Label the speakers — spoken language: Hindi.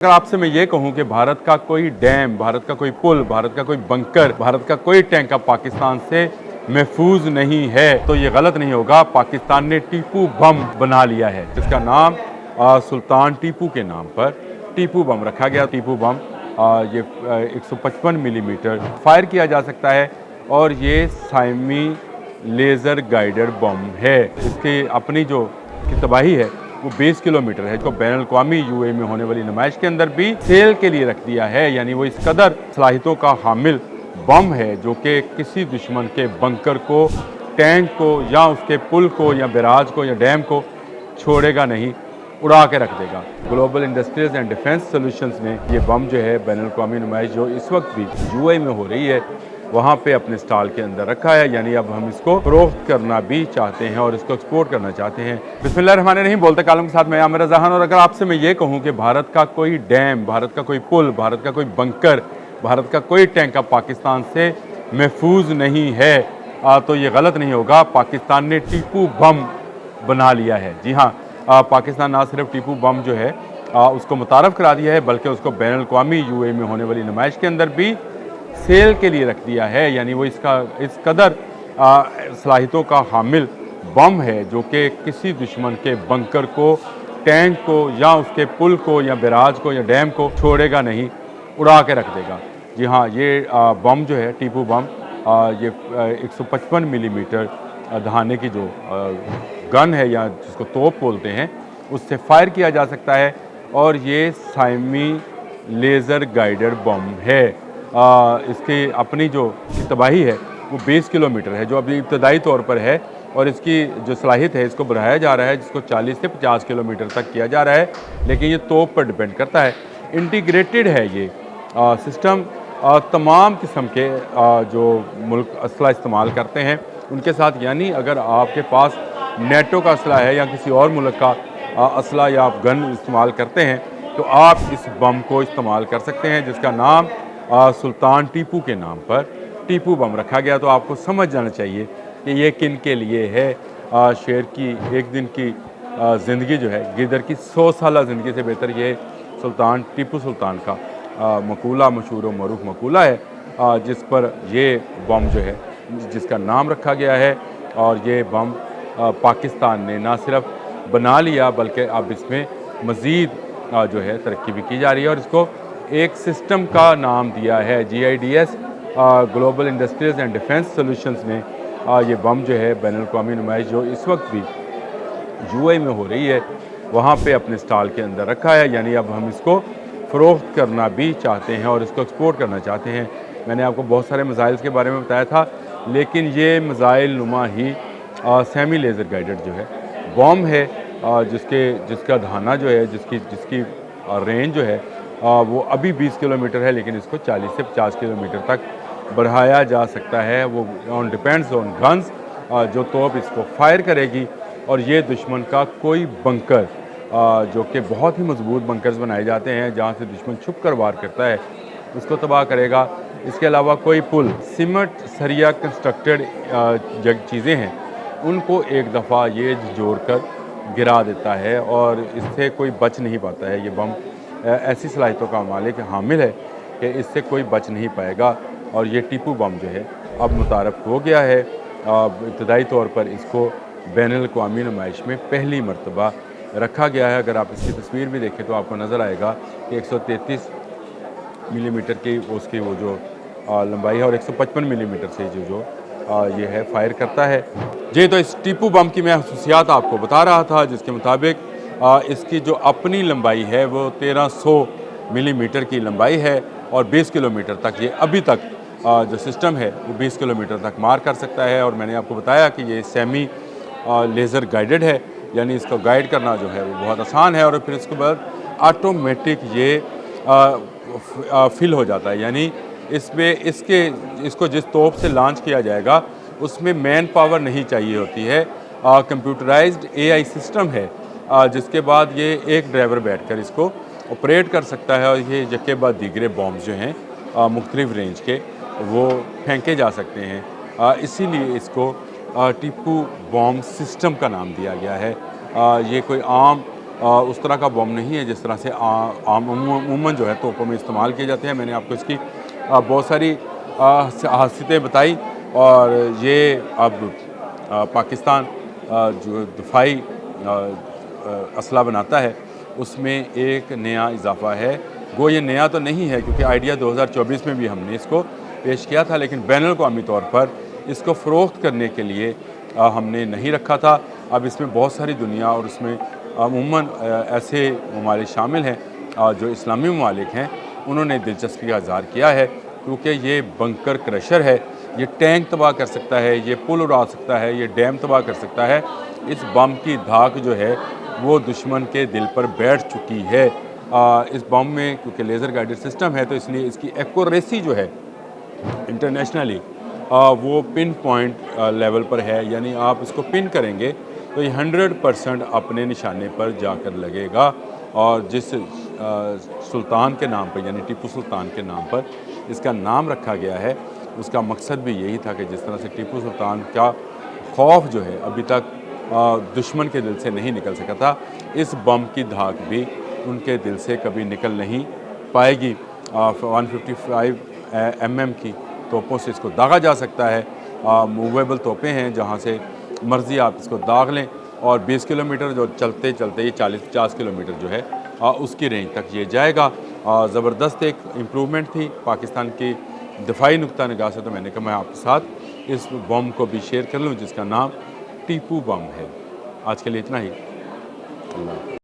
Speaker 1: अगर आपसे मैं ये कहूं कि भारत का कोई डैम, भारत का कोई पुल, भारत का कोई बंकर, भारत का कोई टैंक अब पाकिस्तान से महफूज नहीं है, तो ये गलत नहीं होगा। पाकिस्तान ने टीपू बम बना लिया है, जिसका नाम सुल्तान टीपू के नाम पर टीपू बम रखा गया। टीपू बम ये 155 मिलीमीटर फायर किया जा सकता है और ये साइमी लेज़र गाइडेड बम है। इसकी अपनी जो तबाही है वो 20 किलोमीटर है। इसको बैनुल-अक़वामी यूएई में होने वाली नुमाइश के अंदर भी सेल के लिए रख दिया है, यानी वो इस कदर सलाहियतों का हामिल बम है जो कि किसी दुश्मन के बंकर को, टैंक को या उसके पुल को या बैराज को या डैम को छोड़ेगा नहीं, उड़ा के रख देगा। Global industries and defence solutions ने ये बम जो है बैनुल-अक़वामी नुमाइश जो इस वक्त भी यूएई में हो रही है वहाँ पे अपने स्टॉल के अंदर रखा है, यानी अब हम इसको फरोख्त करना भी चाहते हैं और इसको एक्सपोर्ट करना चाहते हैं। बिस्मिल्लाहिर्रहमानिर्रहीम बोलते कालम के साथ मैं आमिर रज़ा खान। और अगर आपसे मैं ये कहूँ कि भारत का कोई डैम, भारत का कोई पुल, भारत का कोई बंकर, भारत का कोई टैंक अब पाकिस्तान से महफूज नहीं है, तो ये गलत नहीं होगा। पाकिस्तान ने टीपू बम बना लिया है। जी हाँ, पाकिस्तान ना सिर्फ टीपू बम जो है उसको मुतारफ़ करा दिया है, बल्कि उसको बैनुल-अक़वामी यूएई में होने वाली नुमाइश के अंदर भी सेल के लिए रख दिया है, यानी वो इस कदर सलाहियतों का हामिल बम है जो कि किसी दुश्मन के बंकर को, टैंक को या उसके पुल को या बैराज को या डैम को छोड़ेगा नहीं, उड़ा के रख देगा। जी हाँ, ये बम जो है टीपू बम ये 155 मिलीमीटर दहाने की जो गन है या जिसको तोप बोलते हैं उससे फायर किया जा सकता है और ये साइमी लेज़र गाइडेड बम है। इसकी अपनी जो तबाही है वो 20 किलोमीटर है, जो अभी इब्तदाई तौर पर है, और इसकी जो सलाहियत है इसको बढ़ाया जा रहा है, जिसको 40 से 50 किलोमीटर तक किया जा रहा है, लेकिन ये तोप पर डिपेंड करता है। इंटीग्रेटेड है ये सिस्टम, तमाम किस्म के जो मुल्क असला इस्तेमाल करते हैं उनके साथ, यानी अगर आपके पास नेटो का असला है या किसी और मुल्क का असला या आप गन इस्तेमाल करते हैं तो आप इस बम को इस्तेमाल कर सकते हैं, जिसका नाम सुल्तान टीपू के नाम पर टीपू बम रखा गया। तो आपको समझ जाना चाहिए कि ये किन के लिए है। शेर की एक दिन की ज़िंदगी जो है गिदर की 100 साल ज़िंदगी से बेहतर ये सुल्तान टीपू सुल्तान का मकूला, मशहूर व मरूफ मकूला है, जिस पर ये बम जो है जिसका नाम रखा गया है। और ये बम पाकिस्तान ने ना सिर्फ बना लिया बल्कि अब इसमें मज़ीद जो है तरक्की भी की जा रही है और इसको एक सिस्टम का नाम दिया है GIDS, global industries and defence solutions ने ये बम जो है बैनुल-अक़वामी नुमाइश जो इस वक्त भी यूएई में हो रही है वहाँ पे अपने स्टॉल के अंदर रखा है, यानी अब हम इसको फ़रोख्त करना भी चाहते हैं और इसको एक्सपोर्ट करना चाहते हैं। मैंने आपको बहुत सारे मिसाइल के बारे में बताया था, लेकिन ये मिसाइल नुमा ही सेमी लेज़र गाइडेड जो है बम है, जिसका धाना जो है जिसकी रेंज जो है वो अभी 20 किलोमीटर है, लेकिन इसको 40 से 50 किलोमीटर तक बढ़ाया जा सकता है। वो ऑन डिपेंड्स ऑन गन्स, जो तोप इसको फायर करेगी और ये दुश्मन का कोई बंकर, जो कि बहुत ही मजबूत बंकर्स बनाए जाते हैं जहाँ से दुश्मन छुप कर वार करता है, उसको तबाह करेगा। इसके अलावा कोई पुल, सीमेंट सरिया कंस्ट्रक्टेड चीज़ें हैं, उनको एक दफ़ा ये जोड़ कर गिरा देता है और इससे कोई बच नहीं पाता है। ये बम ऐसी सलाहियतों का मालिक हामिल है कि इससे कोई बच नहीं पाएगा और ये टीपू बम जो है अब मुतारफ़ हो गया है। इब्तदाई तौर पर इसको बैनुल-अक़वामी नुमाइश में पहली मरतबा रखा गया है। अगर आप इसकी तस्वीर भी देखें तो आपको नज़र आएगा कि 133 मिलीमीटर की उसकी वो जो लंबाई है और 155 मिलीमीटर से जो ये है फायर करता है। जी, तो इस टीपू बम की मैं खसूसियात आपको बता रहा था, जिसके मुताबिक इसकी जो अपनी लंबाई है वो 1300 मिलीमीटर की लंबाई है और 20 किलोमीटर तक ये अभी तक जो सिस्टम है वो 20 किलोमीटर तक मार कर सकता है। और मैंने आपको बताया कि ये सेमी लेज़र गाइडेड है, यानी इसको गाइड करना जो है वो बहुत आसान है और फिर इसके बाद ऑटोमेटिक ये फिल हो जाता है, यानी इसको जिस तोप से लॉन्च किया जाएगा उसमें मैन पावर नहीं चाहिए होती है। कंप्यूटराइज्ड AI सिस्टम है, जिसके बाद ये एक ड्राइवर बैठकर इसको ऑपरेट कर सकता है और ये यके बाद दीगरे बॉम्ब जो हैं मुख्तलिफ रेंज के वो फेंके जा सकते हैं। इसीलिए इसको टीपू बॉम्ब सिस्टम का नाम दिया गया है। ये कोई आम उस तरह का बम नहीं है जिस तरह से अमूमन जो है तोपों में इस्तेमाल किए जाते हैं। मैंने आपको इसकी बहुत सारी खासियतें बताई और ये अब पाकिस्तान जो दफ़ाई असला बनाता है उसमें एक नया इजाफ़ा है। गो ये नया तो नहीं है क्योंकि आइडिया 2024 में भी हमने इसको पेश किया था, लेकिन बैनुल-अक़वामी तौर पर इसको फ़रोख्त करने के लिए हमने नहीं रखा था। अब इसमें बहुत सारी दुनिया और उसमें अमूमन ऐसे ममालिक शामिल हैं जो इस्लामी ममालिक हैं, उन्होंने दिलचस्पी का इज़हार किया है क्योंकि ये बंकर क्रशर है, ये टैंक तबाह कर सकता है, ये पुल उड़ा सकता है, ये डैम तबाह कर सकता है। इस बम की धाक जो है वो दुश्मन के दिल पर बैठ चुकी है। इस बम में क्योंकि लेज़र गाइडेड सिस्टम है तो इसलिए इसकी एक्यूरेसी जो है इंटरनेशनली वो पिन पॉइंट लेवल पर है, यानी आप इसको पिन करेंगे तो ये 100% अपने निशाने पर जाकर लगेगा। और जिस सुल्तान के नाम पर यानी टीपू सुल्तान के नाम पर इसका नाम रखा गया है, उसका मकसद भी यही था कि जिस तरह से टीपू सुल्तान का खौफ जो है अभी तक दुश्मन के दिल से नहीं निकल सका था, इस बम की धाक भी उनके दिल से कभी निकल नहीं पाएगी। 155 mm की तोपों से इसको दागा जा सकता है। मूवेबल तोपें हैं जहाँ से मर्ज़ी आप इसको दाग लें और 20 किलोमीटर जो चलते चलते ये 40-50 किलोमीटर जो है उसकी रेंज तक ये जाएगा। ज़बरदस्त एक इम्प्रूवमेंट थी पाकिस्तान की दफ़ाई नुक्ता निगाह से। तो मैंने कहा मैं आपके साथ इस बम को भी शेयर कर लूँ जिसका नाम टीपू बम है। आज के लिए इतना ही। अल्लाह।